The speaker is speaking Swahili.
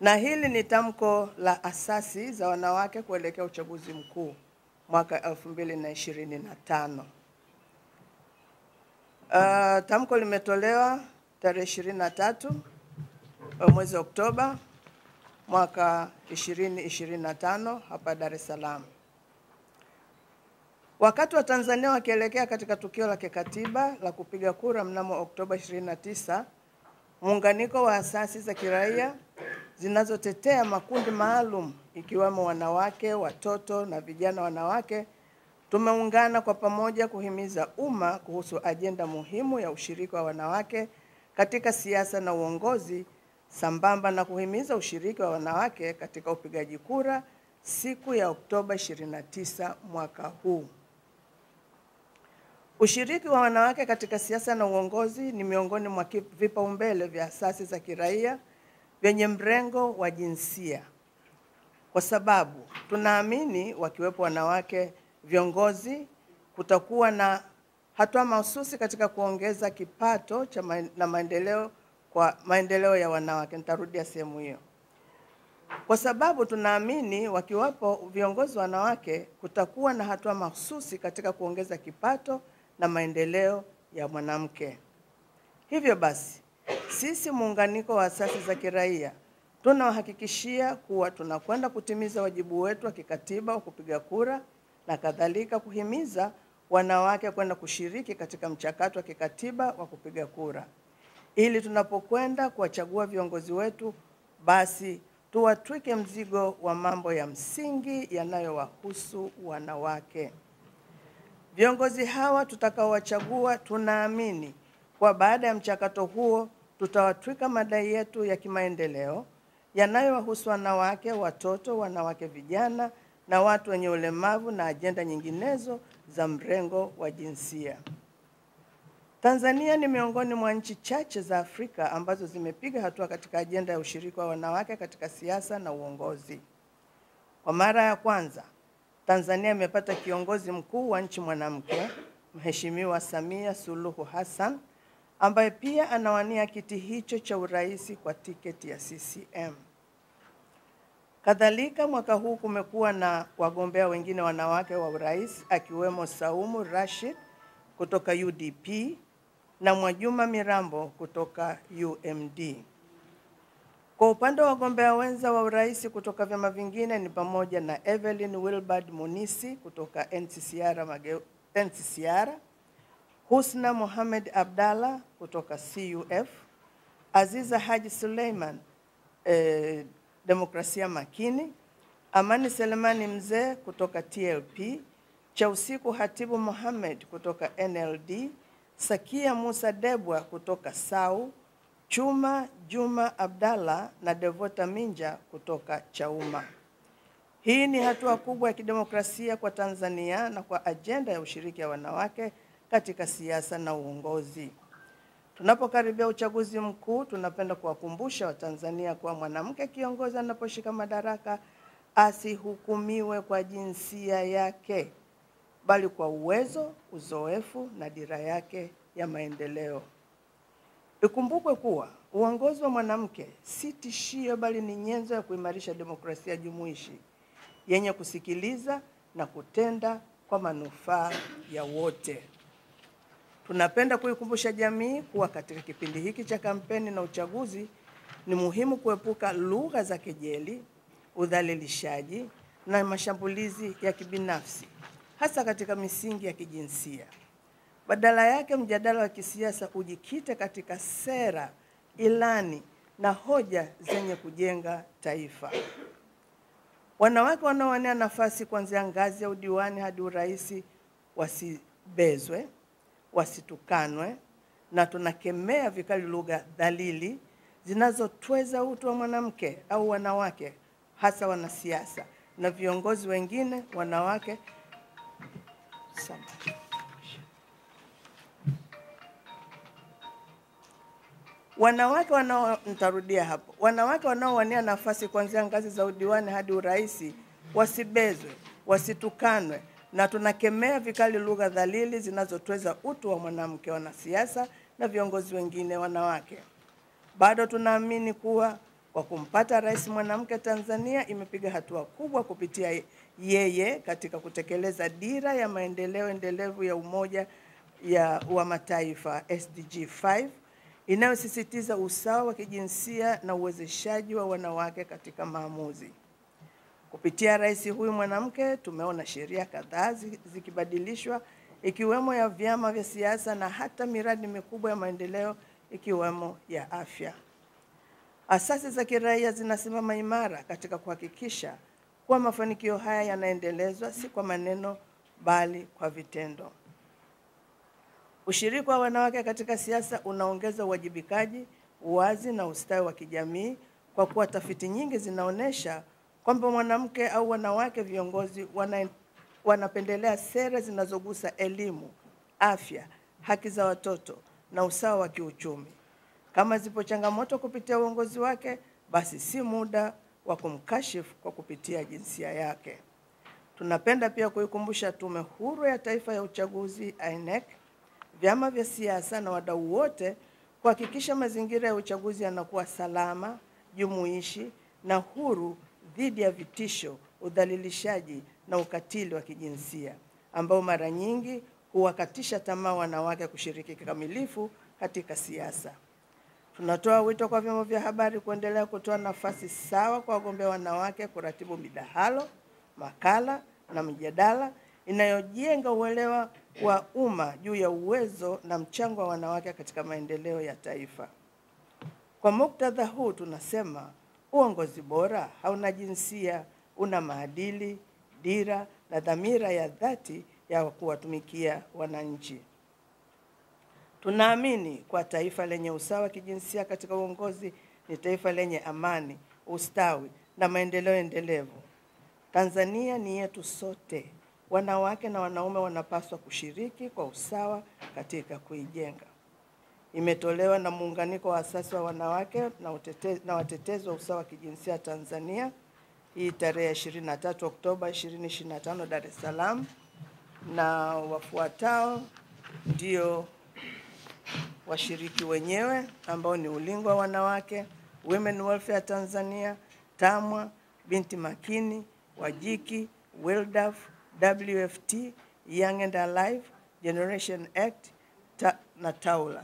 Na hili ni tamko la asasi za wanawake kuelekea uchaguzi mkuu mwaka 2025. Tamko limetolewa tarehe 23 mwezi Oktoba mwaka 2025 hapa Dar es Salaam. Wakati wa Tanzania wakielekea katika tukio la kikatiba la kupiga kura mnamo Oktoba 29, muunganiko wa asasi za kiraia zinazotetea makundi maalum ikiwemo wanawake, watoto na vijana wanawake tumeungana kwa pamoja kuhimiza umma kuhusu ajenda muhimu ya ushiriki wa wanawake katika siasa na uongozi, sambamba na kuhimiza ushiriki wa wanawake katika upigaji kura siku ya Oktoba 29 mwaka huu. Ushiriki wa wanawake katika siasa na uongozi ni miongoni mwa vipaumbele vya asasi za kiraia vyenye mrengo wa jinsia, kwa sababu tunaamini wakiwepo wanawake viongozi kutakuwa na hatua mahususi katika kuongeza kipato na maendeleo ya wanawake. Nitarudia sehemu hiyo. Kwa sababu tunaamini wakiwapo viongozi wanawake kutakuwa na hatua mahususi katika kuongeza kipato na maendeleo ya mwanamke. Hivyo basi, sisi muunganiko wa asasi za kiraia tunawahakikishia kuwa tunakwenda kutimiza wajibu wetu wa kikatiba wa kupiga kura na kadhalika kuhimiza wanawake kwenda kushiriki katika mchakato wa kikatiba wa kupiga kura, ili tunapokwenda kuwachagua viongozi wetu basi tuwatwike mzigo wa mambo ya msingi yanayowahusu wanawake. Viongozi hawa tutakaowachagua tunaamini kwa baada ya mchakato huo tutawatwika madai yetu ya kimaendeleo yanayowahusu wanawake, watoto, wanawake vijana na watu wenye ulemavu na ajenda nyinginezo za mrengo wa jinsia. Tanzania ni miongoni mwa nchi chache za Afrika ambazo zimepiga hatua katika ajenda ya ushiriki wa wanawake katika siasa na uongozi. Kwa mara ya kwanza, Tanzania imepata kiongozi mkuu wa nchi mwanamke, Mheshimiwa Samia Suluhu Hassan, ambaye pia anawania kiti hicho cha urais kwa tiketi ya CCM. Kadhalika mwaka huu kumekuwa na wagombea wengine wanawake wa urais akiwemo Saumu Rashid kutoka UDP na Mwajuma Mirambo kutoka UMD. Kwa upande wa wagombea wenza wa urais kutoka vyama vingine ni pamoja na Evelyn Wilbard Munisi kutoka NCCR, Husna Mohamed Abdalla kutoka CUF, Aziza Haji Suleiman Demokrasia Makini, Amani Selemani Mzee kutoka TLP, Chausiku Hatibu Mohamed kutoka NLD, Sakia Musa Debwa kutoka SAU, Chuma Juma Abdalla na Devota Minja kutoka Chauma. Hii ni hatua kubwa ya kidemokrasia kwa Tanzania na kwa ajenda ya ushiriki wa wanawake katika siasa na uongozi. Tunapokaribia uchaguzi mkuu, tunapenda kuwakumbusha Watanzania kuwa mwanamke kiongozi anaposhika madaraka asihukumiwe kwa jinsia yake, bali kwa uwezo, uzoefu na dira yake ya maendeleo. Ikumbukwe kuwa uongozi wa mwanamke si tishio, bali ni nyenzo ya kuimarisha demokrasia jumuishi yenye kusikiliza na kutenda kwa manufaa ya wote. Tunapenda kuikumbusha jamii kuwa katika kipindi hiki cha kampeni na uchaguzi ni muhimu kuepuka lugha za kejeli, udhalilishaji na mashambulizi ya kibinafsi, hasa katika misingi ya kijinsia. Badala yake mjadala wa kisiasa ujikite katika sera, ilani na hoja zenye kujenga taifa. Wanawake wanaowania nafasi kuanzia ngazi ya udiwani hadi urais wasibezwe, wasitukanwe, na tunakemea vikali lugha dhalili zinazotweza utu wa mwanamke au wanawake, hasa wanasiasa na viongozi wengine wanawake. Wanawake wanaowania nafasi kuanzia ngazi za udiwani hadi urais wasibezwe, wasitukanwe, na tunakemea vikali lugha dhalili zinazotweza utu wa mwanamke, wanasiasa na viongozi wengine wanawake. Bado tunaamini kuwa Kwa kumpata rais mwanamke, Tanzania imepiga hatua kubwa kupitia yeye katika kutekeleza dira ya maendeleo endelevu ya Umoja wa Mataifa SDG 5 inayosisitiza usawa wa kijinsia na uwezeshaji wa wanawake katika maamuzi. Kupitia rais huyu mwanamke, tumeona sheria kadhaa zikibadilishwa, ikiwemo ya vyama vya siasa na hata miradi mikubwa ya maendeleo ikiwemo ya afya. Asasi za kiraia zinasimama imara katika kuhakikisha kuwa mafanikio haya yanaendelezwa si kwa maneno bali kwa vitendo. Ushiriki wa wanawake katika siasa unaongeza uwajibikaji, uwazi na ustawi wa kijamii, kwa kuwa tafiti nyingi zinaonesha kwamba mwanamke au wanawake viongozi wanapendelea sera zinazogusa elimu, afya, haki za watoto na usawa wa kiuchumi. Kama zipo changamoto kupitia uongozi wake, basi si muda wa kumkashifu kwa kupitia jinsia yake. Tunapenda pia kuikumbusha Tume Huru ya Taifa ya Uchaguzi INEC, vyama vya siasa na wadau wote kuhakikisha mazingira ya uchaguzi yanakuwa salama, jumuishi na huru dhidi ya vitisho, udhalilishaji na ukatili wa kijinsia ambao mara nyingi huwakatisha tamaa wanawake kushiriki kikamilifu katika siasa. Tunatoa wito kwa vyombo vya habari kuendelea kutoa nafasi sawa kwa wagombea wanawake, kuratibu midahalo, makala na mijadala inayojenga uelewa wa umma juu ya uwezo na mchango wa wanawake katika maendeleo ya taifa. Kwa muktadha huu tunasema uongozi bora hauna jinsia, una maadili, dira na dhamira ya dhati ya kuwatumikia wananchi. Tunaamini kwa taifa lenye usawa kijinsia katika uongozi ni taifa lenye amani, ustawi na maendeleo endelevu. Tanzania ni yetu sote. Wanawake na wanaume wanapaswa kushiriki kwa usawa katika kuijenga. Imetolewa na muunganiko wa asasi wa wanawake na watetezi wa usawa kijinsia Tanzania, hii tarehe 23 Oktoba 2025 Dar es Salaam, na wafuatao ndio washiriki wenyewe ambao ni Ulingo wa Wanawake, Women Welfare Tanzania, TAMWA, Binti Makini, Wajiki, WILDAF, WFT, Young and Alive, Generation Act na TAWLA.